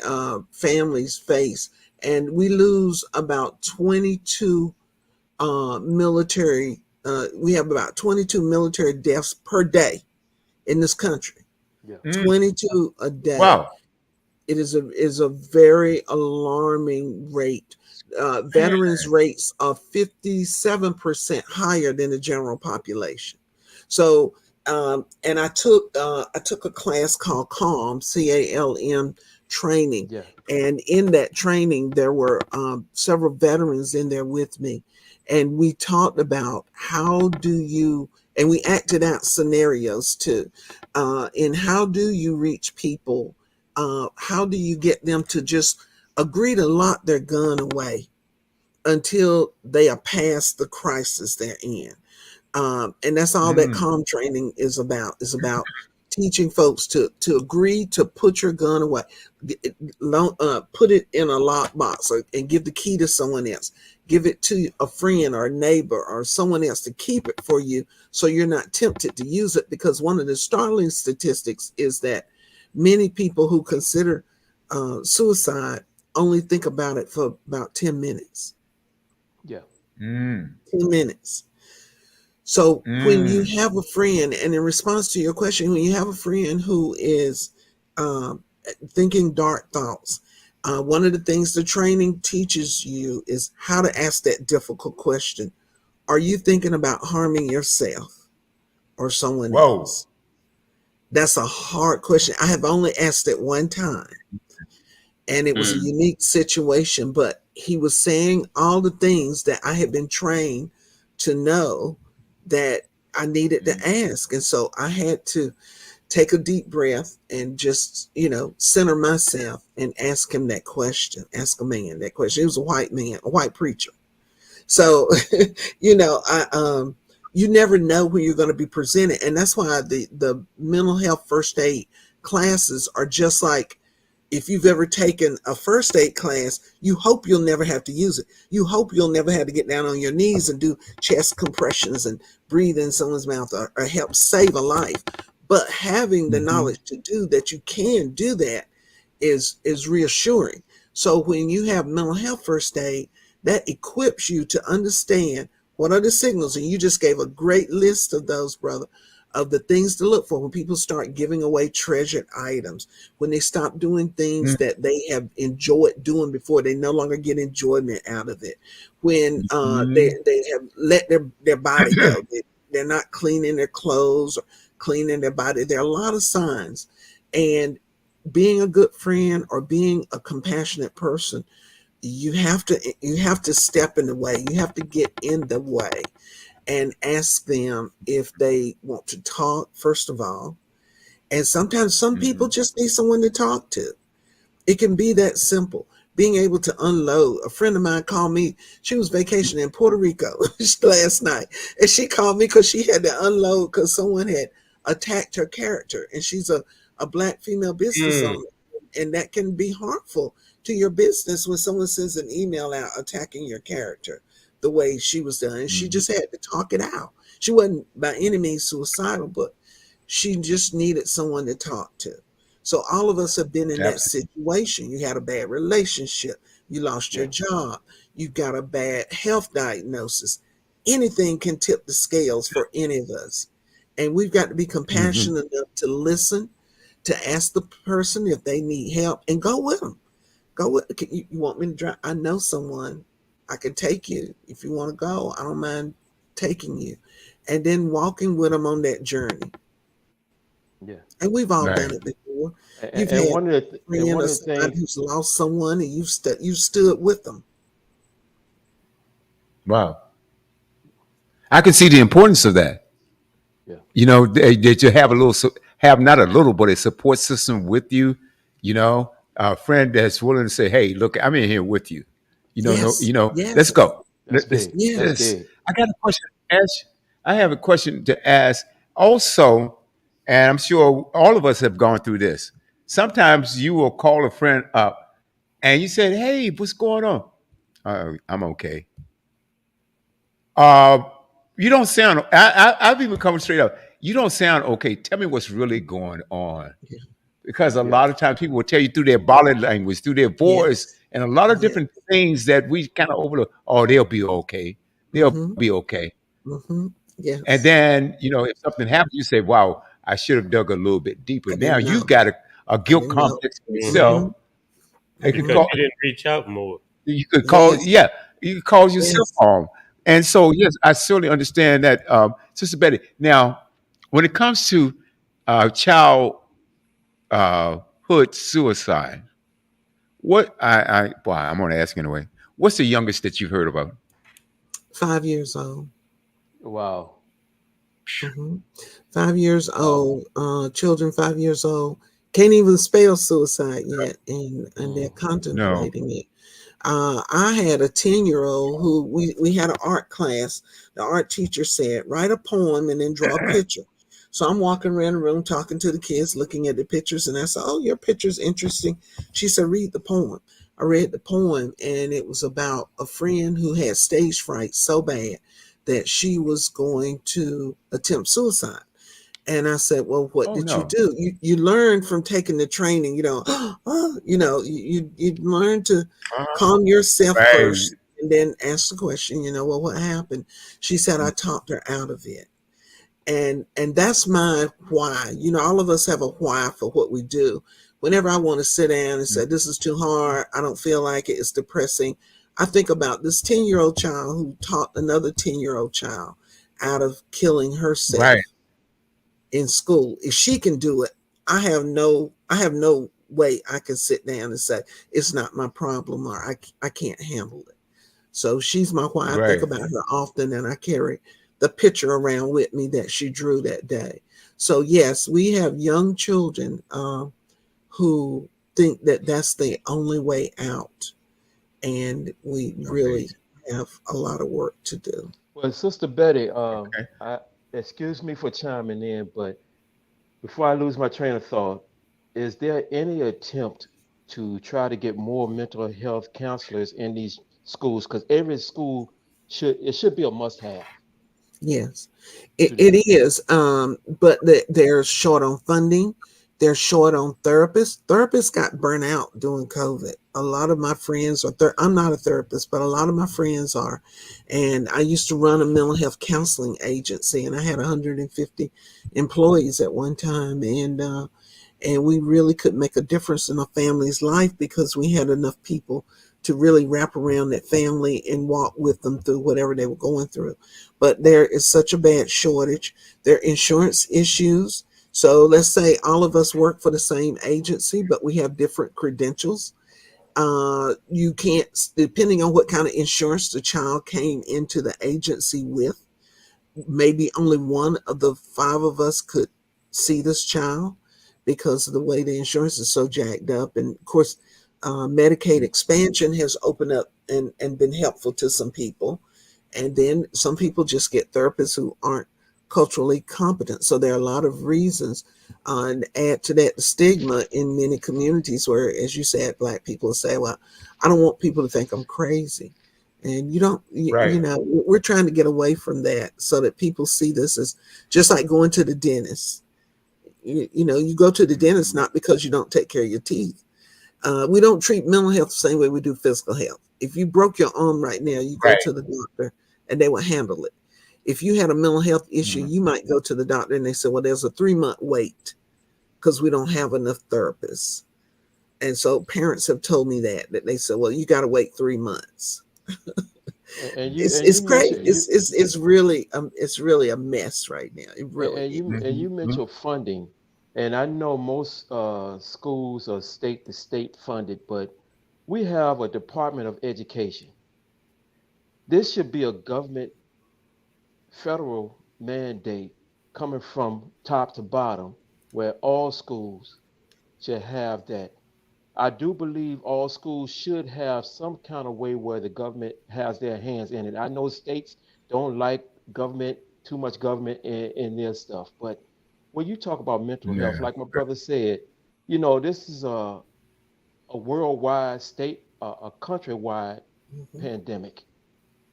families face, and we lose about 22 military. We have about 22 military deaths per day in this country. Yeah. Mm. 22 a day. Wow. It is a very alarming rate. Veterans rates are 57% higher than the general population. So, and I took a class called CALM training, Yeah. and in that training there were several veterans in there with me, and we talked about how do you, and we acted out scenarios too, and how do you reach people, how do you get them to just agree to lock their gun away until they are past the crisis they're in? And that's all that Mm. calm training is about. Is about teaching folks to agree to put your gun away, put it in a lockbox, and give the key to someone else. Give it to a friend or a neighbor or someone else to keep it for you, so you're not tempted to use it. Because one of the startling statistics is that many people who consider suicide only think about it for about 10 minutes. Yeah. 10 minutes. So when you Mm. have a friend, and in response to your question, when you have a friend who is um, thinking dark thoughts, one of the things the training teaches you is how to ask that difficult question. Are you thinking about harming yourself or someone Whoa. else? That's a hard question. I have only asked it one time, and it was a Mm, unique situation, but he was saying all the things that I had been trained to know that I needed to mm, ask. And so I had to take a deep breath and just, center myself and ask him that question, ask a man that question. He was a white man, a white preacher. So, I you never know when you're going to be presented. And that's why the mental health first aid classes are just like, if you've ever taken a first aid class, you hope you'll never have to use it. You hope you'll never have to get down on your knees and do chest compressions and breathe in someone's mouth, or help save a life. But having the Hmm. knowledge to do that, you can do that, is reassuring. So when you have mental health first aid, that equips you to understand what are the signals. And you just gave a great list of those, brother, of the things to look for when people start giving away treasured items, when they stop doing things that they have enjoyed doing before, they no longer get enjoyment out of it, when Mm. they have let their body go, they're not cleaning their clothes or cleaning their body. There are a lot of signs. And being a good friend or being a compassionate person, you have to step in the way. You have to get in the way and ask them if they want to talk, first of all. And sometimes some people Hmm. just need someone to talk to. It can be that simple. Being able to unload. A friend of mine called me. She was vacationing in Puerto Rico last night. And she called me because she had to unload because someone had attacked her character. And she's a black female business Mm, owner. And that can be harmful to your business when someone sends an email out attacking your character the way she was done. And she Hmm. just had to talk it out. She wasn't by any means suicidal, but she just needed someone to talk to. So all of us have been in that Absolutely. situation. You had a bad relationship, you lost your Yeah. job, you got a bad health diagnosis. Anything can tip the scales for any of us. And we've got to be Hmm. compassionate enough to listen, to ask the person if they need help, and go with them. Go with, you want me to drive? I know someone. I can take you. If you want to go, I don't mind taking you. And then walking with them on that journey. Yeah. And we've all done Right. it before. And, You've and had one of the a and friend one or of the somebody things, who's lost someone, and you stood with them. Wow. I can see the importance of that. yeah, That you have a little, have not a little, but a support system with you. A friend that's willing to say, "Hey, look, I'm in here with you." No, Yes, let's yes, go. That's big. That's yes. This. big. I got a question to ask. I have a question to ask also, and I'm sure all of us have gone through this. Sometimes you will call a friend up and you said, "Hey, what's going on?" I'm okay. Uh, you don't sound. I've even come straight up. You don't sound okay. Tell me what's really going on, Yeah. because a lot Yes. of times people will tell you through their body language, through their voice, Yes. and a lot of Yes. different things that we kind of overlook. Oh, they'll be okay. They'll Mm-hmm. be okay. Mm-hmm. And Yes. then, if something happens, you say, wow, I should have dug a little bit deeper. I Now didn't you know. got a I guilt didn't know. complex for Hmm. yourself. Mm-hmm. It could Because Mm-hmm. call, you didn't reach out more. you could call, Yes. yeah, you could cause yourself Yes. harm. And so, yes, I certainly understand that, Sister Betty. Now, when it comes to child hood suicide, boy, I'm going to ask anyway. What's the youngest that you've heard about? 5 years old. Wow. Hmm. 5 years Wow. old. Children 5 years old can't even spell suicide yet, and they're Mm. No. contemplating it. I had a 10-year-old who we had an art class. The art teacher said, write a poem and then draw a picture. So I'm walking around the room talking to the kids, looking at the pictures, and I said, oh, your picture's interesting. She said, read the poem. I read the poem, and it was about a friend who had stage fright so bad that she was going to attempt suicide. And I said, well, what Oh, did you no. do? You learn from taking the training, you learn to Uh-huh. calm yourself Right. first and then ask the question, well, what happened? She said, I talked her out of it. And that's my why. All of us have a why for what we do. Whenever I want to sit down and say, this is too hard, I don't feel like it, it's depressing, I think about this 10-year-old child who talked another 10-year-old child out of killing Right. herself in school. If she can do it, I have no way I can sit down and say it's not my problem, or I can't handle it. So she's my why. I think Right. about her often, and I carry the picture around with me that she drew that day. So yes, we have young children who think that that's the only way out, and we Okay. really have a lot of work to do. Well, Sister Betty, Okay. I excuse me for chiming in, but before I lose my train of thought, is there any attempt to try to get more mental health counselors in these schools? Because every school should be a must-have Yes, to it is. But they're short on funding. They're short on therapists. Therapists got burnt out during COVID. A lot of my friends are. I'm not a therapist, but a lot of my friends are. And I used to run a mental health counseling agency, and I had 150 employees at one time, and we really could make a difference in a family's life because we had enough people to really wrap around that family and walk with them through whatever they were going through. But there is such a bad shortage. There are insurance issues. So let's say all of us work for the same agency, but we have different credentials. You can't, depending on what kind of insurance the child came into the agency with, maybe only one of the five of us could see this child because of the way the insurance is so jacked up. And of course, Medicaid expansion has opened up and been helpful to some people. And then some people just get therapists who aren't culturally competent. So there are a lot of reasons. And add to that the stigma in many communities where, as you said, Black people say, well, I don't want people to think I'm crazy. And you don't, Right. we're trying to get away from that so that people see this as just like going to the dentist. You go to the dentist not because you don't take care of your teeth. We don't treat mental health the same way we do physical health. If you broke your arm right now, you go Right. to the doctor and they will handle it. If you had a mental health issue, Mhm. you might go to the doctor and they say, well, there's a 3-month wait because we don't have enough therapists. And so parents have told me that they said, well, you got to wait 3 months. It's and you great. mentioned It's really a mess right now. It really is. and you Mhm. mentioned funding, and I know most schools are state to state funded, but we have a Department of Education. This should be a government federal mandate coming from top to bottom, where all schools should have that. I do believe all schools should have some kind of way where the government has their hands in it. I know states don't like government, too much government in their stuff, but when you talk about mental health, Yeah. like my brother said, this is a worldwide state, a countrywide Mhm. pandemic.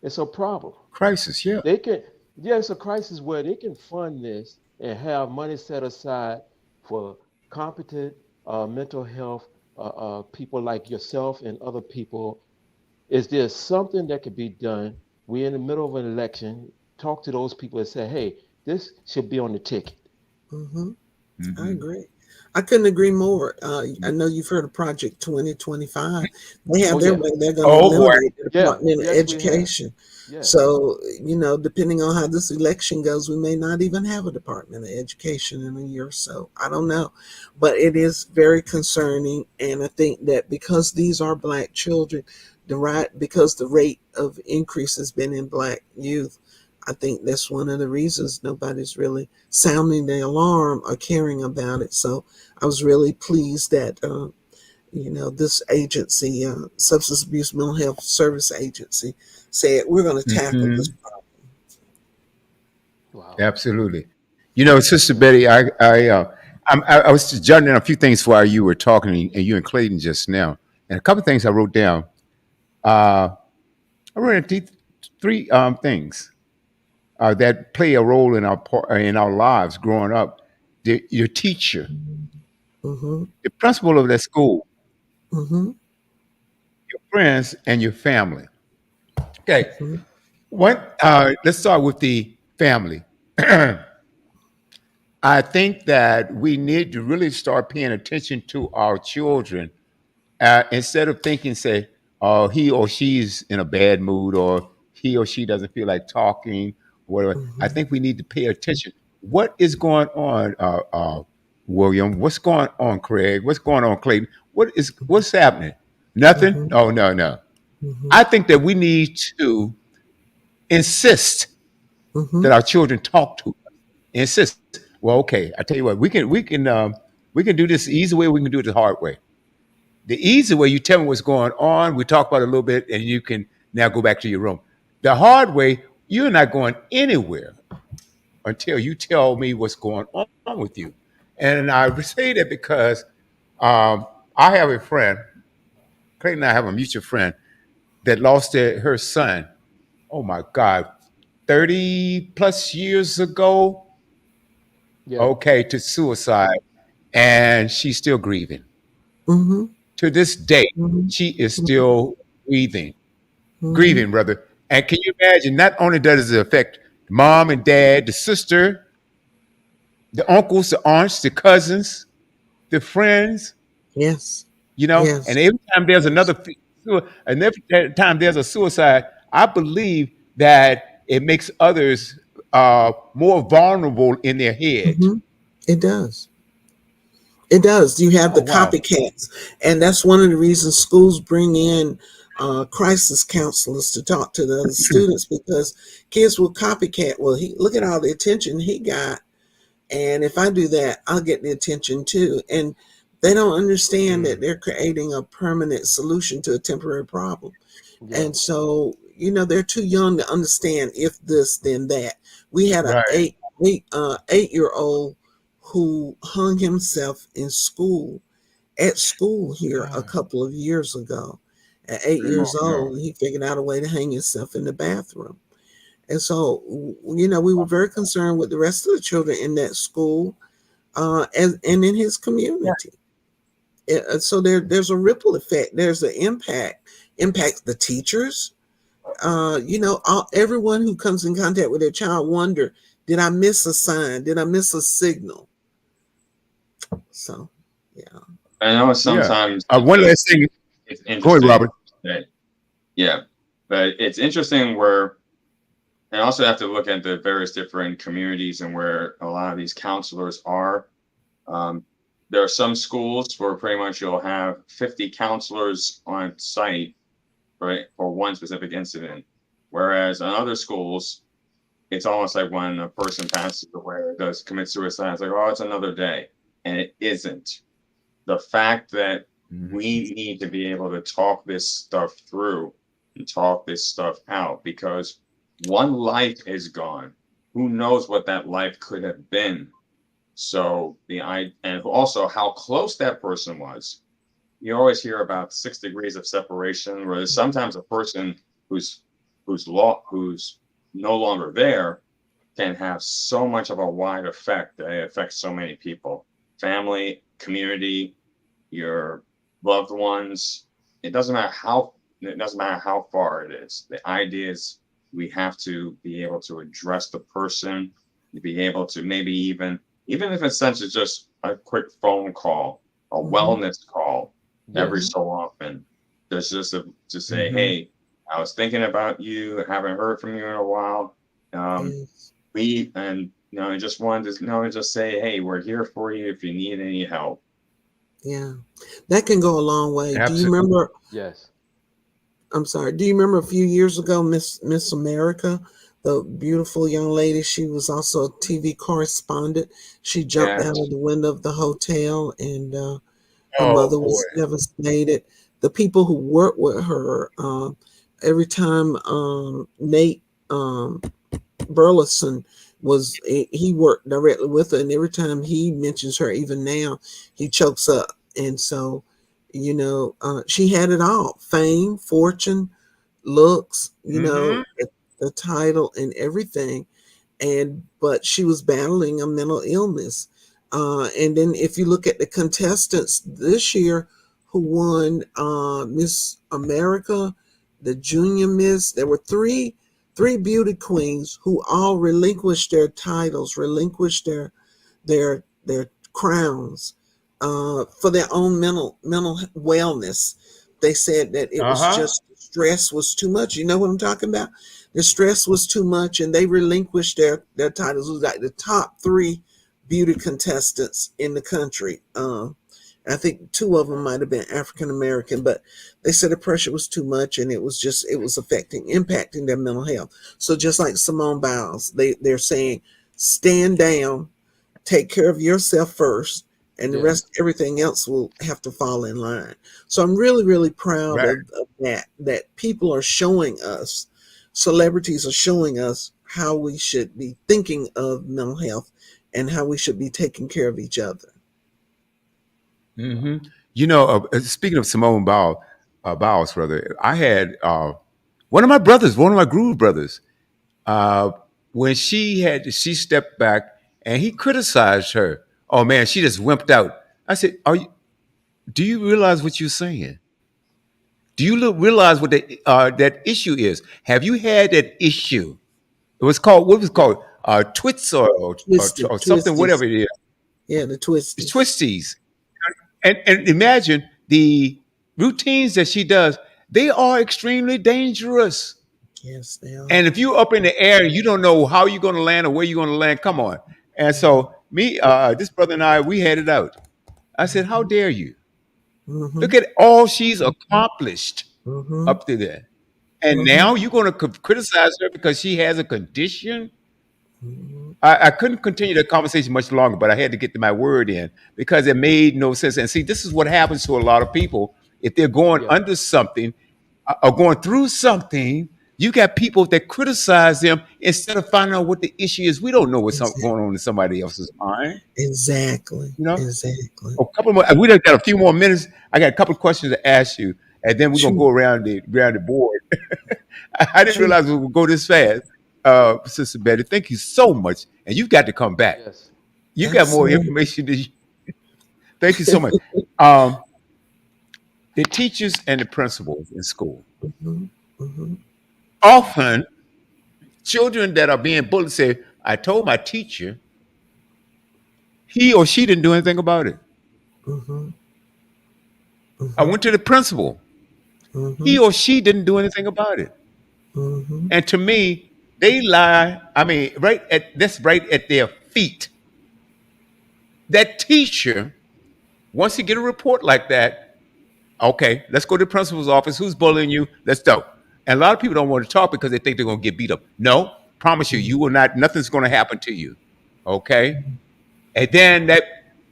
It's a problem. Crisis. Yeah. They can, yeah, it's a crisis where they can fund this and have money set aside for competent mental health people like yourself and other people. Is there something that could be done? We're in the middle of an election. Talk to those people and say, hey, this should be on the ticket. Mhm. I Hmm. agree. I couldn't agree more. I know you've heard of Project 2025. They Oh have their yeah, way. They're going to Oh boy. eliminate the yeah, Department of yes we have. Education. Yes. So, depending on how this election goes, we may not even have a Department of Education in a year or so. I don't know. But it is very concerning. And I think that because these are Black children, because the rate of increase has been in Black youth, I think that's one of the reasons nobody's really sounding the alarm or caring about it. So I was really pleased that this agency, Substance Abuse Mental Health Service Agency, said we're going to tackle this Hmm. problem. Wow. Absolutely. Sister Betty, I was just jotting down a few things while you were talking, and you and Clayton just now, and a couple of things I wrote down. Uh, I wrote down three things that play a role in our lives growing up. Your teacher, Mm-hmm. the principal of that school, Mm-hmm. your friends, and your family. Okay, Mm-hmm. let's start with the family. I think that we need to really start paying attention to our children instead of thinking, say, oh, he or she's in a bad mood or he or she doesn't feel like talking, whatever. I Mm-hmm. think we need to pay attention. What is going on, William? What's going on, Craig? What's going on, Clayton? What's happening? Nothing? Mm-hmm. Oh, no, no. Mm-hmm. I think that we need to insist Mm-hmm. that our children talk to us. Insist. Well, okay. I tell you what, we can do this the easy way. We can do it the hard way. The easy way, you tell me what's going on. We talk about it a little bit, and you can now go back to your room. The hard way, you're not going anywhere until you tell me what's going on with you. And I say that because um, I have a friend, Clayton and I have a mutual friend that lost her son. Oh my God, 30 plus years ago. Yeah. Okay, to suicide, and she's still grieving. Mm-hmm. To this day, Mm-hmm. she is still breathing, Mm-hmm. grieving, brother. And can you imagine? Not only does it affect mom and dad, the sister, the uncles, the aunts, the cousins, the friends, Yes. and Yes. every time there's and every time there's a suicide, I believe that it makes others more vulnerable in their head. Mm-hmm. It does. It does. You have Oh the wow. copycats, and that's one of the reasons schools bring in crisis counselors to talk to the other students because kids will copycat. Well, look at all the attention he got, and if I do that, I'll get the attention too. And they don't understand that Mm. they're creating a permanent solution to a temporary problem. Yeah. And so, they're too young to understand if this, then that. We had a Right. 8-year old who hung himself at school here a God. couple of years ago. At 8 years Oh no. old, he figured out a way to hang himself in the bathroom. And so, we were very concerned with the rest of the children in that school and in his community. So there's a ripple effect. There's an impact the teachers. Everyone who comes in contact with their child wonder, did I miss a sign? Did I miss a signal? So, yeah. I know Yeah. sometimes One last thing. it's Go ahead, interesting Robert. that, yeah, but it's interesting where, and also have to look at the various different communities and where a lot of these counselors are. Um, there are some schools where pretty much you'll have 50 counselors on site, right, for one specific incident. Whereas in other schools, it's almost like when a person passes away or does commit suicide, it's like, oh, it's another day. And it isn't. The fact that Mhm. We need to be able to talk this stuff through and talk this stuff out because one life is gone. Who knows what that life could have been? So and also how close that person was. You always hear about 6 degrees of separation, where there's sometimes a person who's who's no longer there can have so much of a wide effect that it affects so many people, family, community, your loved ones. It doesn't matter how far it is. The idea is we have to be able to address the person, to be able to maybe even if it's such as just a quick phone call, a Mm-hmm. wellness call every Yes. so often. There's to say, Mhm. hey, I was thinking about you, haven't heard from you in a while. Um, Yes. we and I just wanted to just say, hey, we're here for you if you need any help. Yeah. That can go a long way. Do you Absolutely. remember? Yes. I'm sorry. Do you remember a few years ago, Miss America, the beautiful young lady? She was also a TV correspondent. She jumped out Yes. of the window of the hotel, and her Oh mother boy. was devastated. The people who worked with her, every time Nate Burleson he worked directly with her, and every time he mentions her, even now, he chokes up. And so, she had it all: fame, fortune, looks, Mhm. the title and everything. And but she was battling a mental illness. And then if you look at the contestants this year who won Miss America, the junior miss, there were three beauty queens who all relinquished their titles, relinquished their crowns for their own mental wellness. They said that it was Uh-huh. just stress was too much. You know what I'm talking about? The stress was too much, and they relinquished their titles. It was like the top three beauty contestants in the country. I think two of them might have been African American, but they said the pressure was too much, and it was impacting their mental health. So just like Simone Biles, they're saying, stand down, take care of yourself first, and the Yes. rest, everything else will have to fall in line. So I'm really, really proud Right. of that people are showing us, celebrities are showing us how we should be thinking of mental health and how we should be taking care of each other. Hmm. Speaking of Simone Biles, brother, I had one of my groove brothers, uh, when she stepped back and he criticized her. Oh man, she just wimped out. I said, do you realize what you're saying? Do you realize what that issue is? Have you had that issue? What was it Yeah. called? Twits or something, Twisties. whatever it is. Yeah, the It's twisties. twisties. And imagine the routines that she does. They are extremely dangerous. Yes, they are. And if you're up in the air and you don't know how you're going to land or where you're going to land, come on. And Mm-hmm. so this brother and I, we had it out. I said, "How dare you? Mm-hmm. Look at all she's accomplished Mm-hmm. up to there, and Mm-hmm. now you're going to criticize her because she has a condition." Mm-hmm. I couldn't continue the conversation much longer, but I had to get to my word in because it made no sense. And see, this is what happens to a lot of people if they're going Yeah. under something or going through something. You got people that criticize them instead of finding out what the issue is. We don't know what's Exactly. going on in somebody else's mind. Exactly. You know, Exactly. a couple more. We just got a few more minutes. I got a couple of questions to ask you, and then we're gonna True. go around the board. I didn't True. realize we would go this fast, Sister Betty. Thank you so much, and you've got to come back. Yes. You got more Absolutely. information than you. Thank you so much. Um, the teachers and the principals in school. Mm-hmm. Mm-hmm. Often, children that are being bullied say, "I told my teacher, he or she didn't do anything about it. Mm-hmm. I Mm-hmm. went to the principal, Mm-hmm. he or she didn't do anything about it." Mm-hmm. And to me, they lie. I mean, right at their feet. That teacher, once you get a report like that, okay, let's go to the principal's office. Who's bullying you? Let's go. And a lot of people don't want to talk because they think they're going to get beat up. No, promise you, you will not. Nothing's going to happen to you. Okay. And then that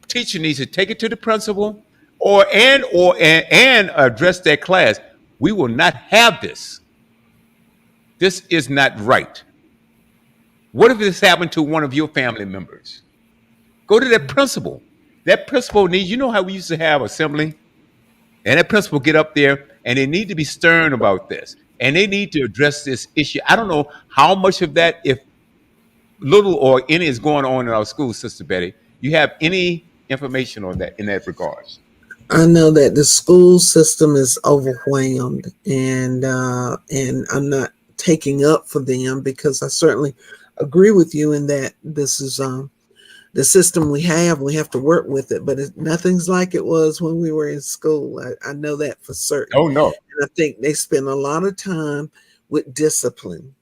teacher needs to take it to the principal. or address that class. We will not have this. This is not right. What if this happened to one of your family members? Go to that principal. That principal needs, you know how we used to have assembly? And that principal get up there and they need to be stern about this. And they need to address this issue. I don't know how much of that, if little or any, is going on in our school, Sister Betty. You have any information on that in that regards? I know that the school system is overwhelmed, and I'm not taking up for them because I certainly agree with you in that this is the system we have. We have to work with it, but nothing's like it was when we were in school. I know that for certain, Oh no. and I think they spend a lot of time with discipline,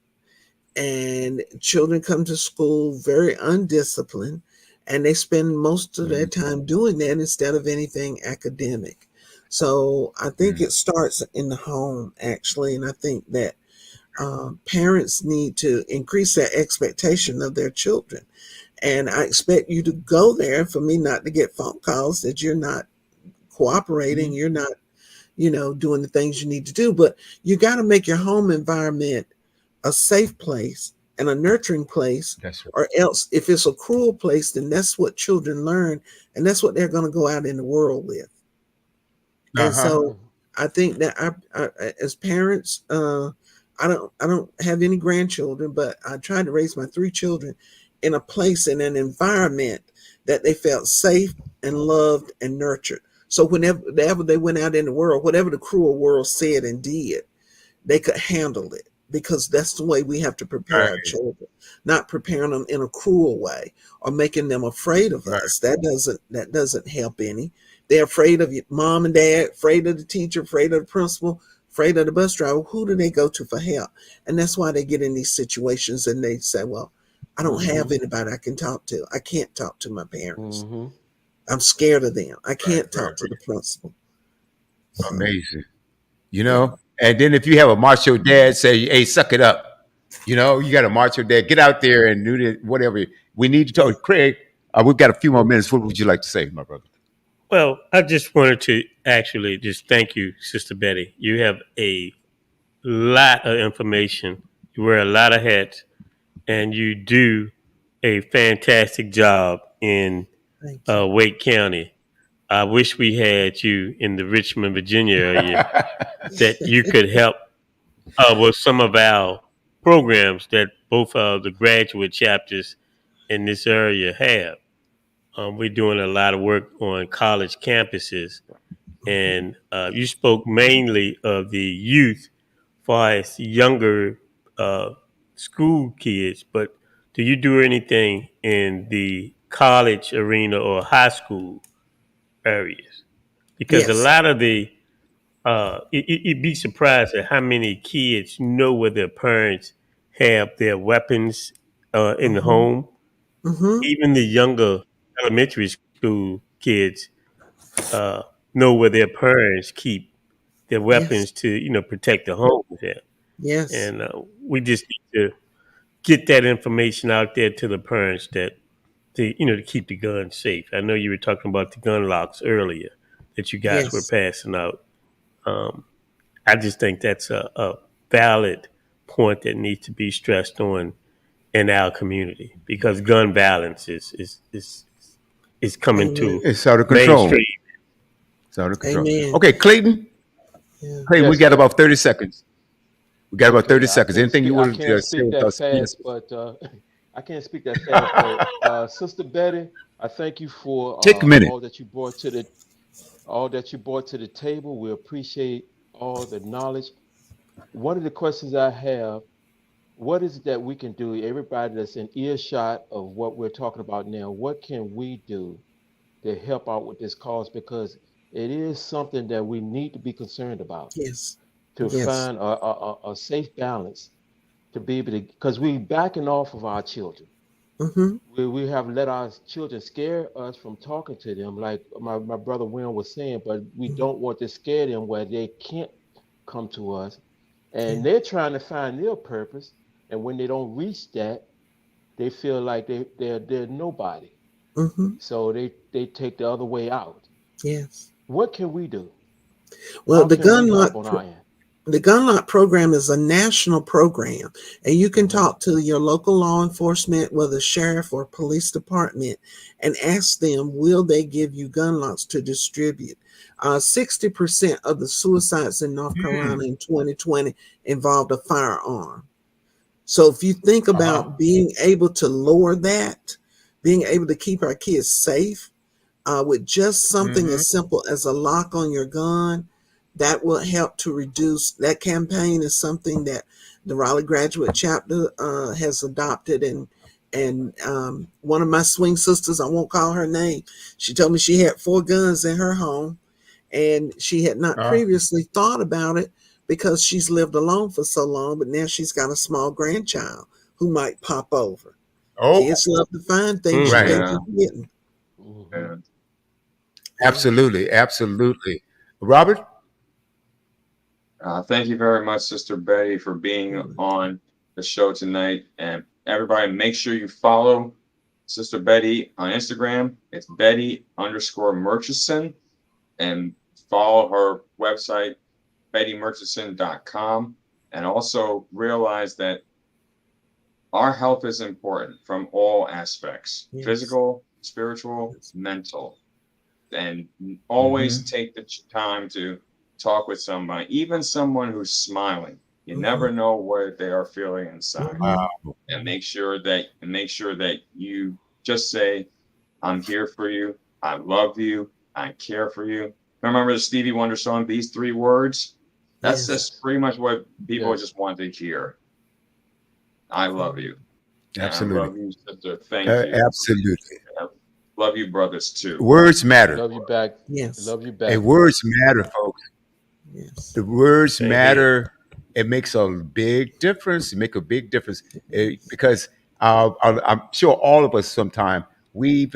and children come to school very undisciplined, and they spend most of their Mm, time doing that instead of anything academic. So I think mm, it starts in the home, actually, and I think that parents need to increase their expectation of their children. And I expect you to go there for me not to get phone calls that you're not cooperating, you're not, doing the things you need to do. But you got to make your home environment a safe place and a nurturing place, that's right. or else if it's a cruel place, then that's what children learn, and that's what they're going to go out in the world with. Uh And huh. so I think that as parents, I don't have any grandchildren, but I tried to raise my three children in a place, in an environment that they felt safe and loved and nurtured. So whenever they went out in the world, whatever the cruel world said and did, they could handle it, because that's the way we have to prepare our Right. children, not preparing them in a cruel way or making them afraid of Right. us. That doesn't help any. They're afraid of your mom and dad, afraid of the teacher, afraid of the principal, afraid of the bus driver. Who do they go to for help? And that's why they get in these situations and they say, well, I don't have Mm-hmm. anybody I can talk to. I can't talk to my parents. Mm-hmm. I'm scared of them. I Right. can't Right. talk to the principal. So Amazing. You yeah. know, and then if you have a macho dad, say, "Hey, suck it up." You know, you got a macho dad. Get out there and do the, whatever we need to talk. Craig, we've got a few more minutes. What would you like to say, my brother? Well, I just wanted to actually just thank you, Sister Betty. You have a lot of information. You wear a lot of hats, and you do a fantastic job in Thank you. Wake County. I wish we had you in the Richmond, Virginia area that you could help with some of our programs that both of the graduate chapters in this area have. We're doing a lot of work on college campuses, Mhm. and you spoke mainly of the youth, far as younger uh, school kids. But do you do anything in the college arena or high school areas? Because a Yes. lot of the you'd be surprised at how many kids know where their parents have their weapons in the Hmm. home. Hmm. Even the younger elementary school kids uh, know where their parents keep their Yes. weapons to, protect the home with them. Yes. And we just need to get that information out there to the parents that to keep the guns safe. I know you were talking about the gun locks earlier that you guys were Yes. passing out. Um, I just think that's a valid point that needs to be stressed on in our community because gun violence is coming Amen. to It's out of control. mainstream. It's out of control. Amen. Okay, Clayton. Yeah. Clayton, we Yes, got sir. about 30 seconds. We got about Okay, 30 seconds. Anything you I want can't to say speak with that us? Yes. fast, but I can't speak that fast. But Sister Betty, I thank you for Take a minute. all that you brought to the table. We appreciate all the knowledge. One of the questions I have: what is it that we can do? Everybody that's in earshot of what we're talking about now, what can we do to help out with this cause? Because it is something that we need to be concerned about Yes. to Yes. find a safe balance to be able to, because we backing off of our children. Hmm. We have let our children scare us from talking to them, like my brother Will was saying, but we Hmm. don't want to scare them where they can't come to us. Yeah. And they're trying to find their purpose. And when they don't reach that, they feel like they're nobody. Hmm. So they take the other way out. Yes. What can we do? Well, How can we help on our end? the gun lot program is a national program, and you can Mm-hmm. talk to your local law enforcement, whether sheriff or police department, and ask them, will they give you gun lots to distribute? 60% of the suicides in North Mm. Carolina in 2020 involved a firearm. So if you think Uh-huh. about being able to lower that, being able to keep our kids safe, with just something Hmm. as simple as a lock on your gun, that will help to reduce. That campaign is something that the Raleigh Graduate Chapter has adopted, and one of my swing sisters, I won't call her name, she told me she had 4 guns in her home, and she had not Uh, previously thought about it because she's lived alone for so long, but now she's got a small grandchild who might pop over. oh, Kids love to find things you Mm. right. think Yeah. you're getting. Mm-hmm. Yeah. Yeah. Absolutely. Absolutely. Robert? Thank you very much, Sister Betty, for being on the show tonight. And everybody, make sure you follow Sister Betty on Instagram. It's Betty underscore Murchison. And follow her website, bettymurchison.com. And also realize that our health is important from all aspects, Yes. physical, spiritual, Yes. mental. And Hmm. always take the time to talk with somebody, even someone who's smiling. You Mhm. never know what they are feeling inside. Mhm. Wow. And make sure that you just say, I'm here for you, I love you, I care for you. Remember the Stevie Wonder song, These Three Words? That's Yes. just Yes. pretty much what people Yes. just want to hear. I love you. And I Absolutely. love you, sister. Thank you. Absolutely. I love you, brothers, too. Words matter. Love you back. Yes. Love you And back. words matter, folks. Yes. The words Same here. matter. It makes a big difference. It make a big difference. Because I'm sure all of us sometime we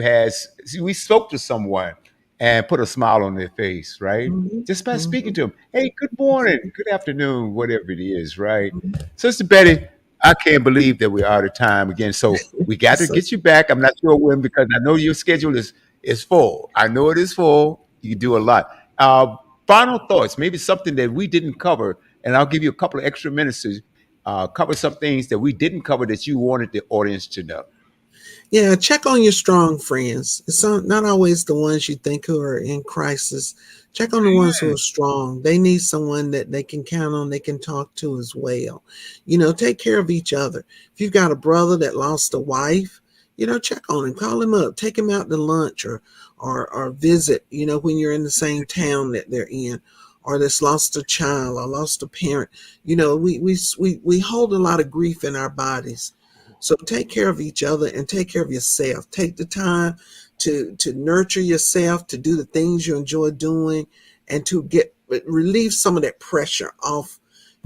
spoke to someone and put a smile on their face, right? Mhm. Just by speaking Mhm. to them. Hey, good morning, good afternoon, whatever it is, right? Sister Betty, I can't believe that we're out of time again. So we got to So, get you back. I'm not sure when because I know your schedule is full. I know it is full. You do a lot. Uh, Final thoughts, maybe something that we didn't cover, and I'll give you a couple of extra minutes to cover some things that we didn't cover that you wanted the audience to know. yeah, check on your strong friends. It's not always the ones you think who are in crisis. Check on the ones who are strong. They need someone that they can count on, they can talk to as well. Take care of each other. If you've got a brother that lost a wife, check on him, call him up, take him out to lunch or visit, when you're in the same town that they're in, or that's lost a child or lost a parent. We hold a lot of grief in our bodies, so take care of each other and take care of yourself. Take the time to nurture yourself, to do the things you enjoy doing, and to get relieve some of that pressure off.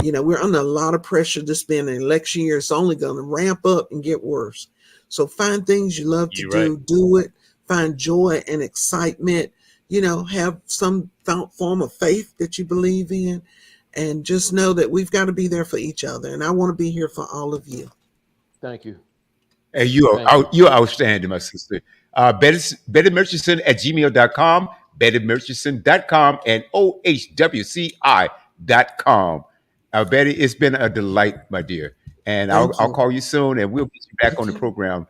We're under a lot of pressure. This being an election year, it's only going to ramp up and get worse. So find things you love to You're right. do it. Find joy and excitement. Have some form of faith that you believe in, and just know that we've got to be there for each other. And I want to be here for all of you. Thank you. And you are Thank you. you're outstanding, my sister. Betty Murchison at gmail.com, BettyMurchison.com, and OHWCI.com. Betty, it's been a delight, my dear. And I'll, Thank I'll you. call you soon and we'll get you back on the Okay. program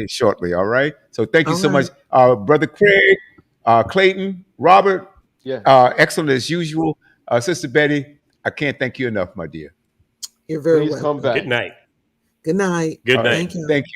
shortly. All right. So thank you All so right. much, Brother Craig, Clayton, Robert. Yes. Excellent as usual. Sister Betty, I can't thank you enough, my dear. You're very Please come welcome. Good back. night. Good night. Good All right. night. Thank you. Thank you.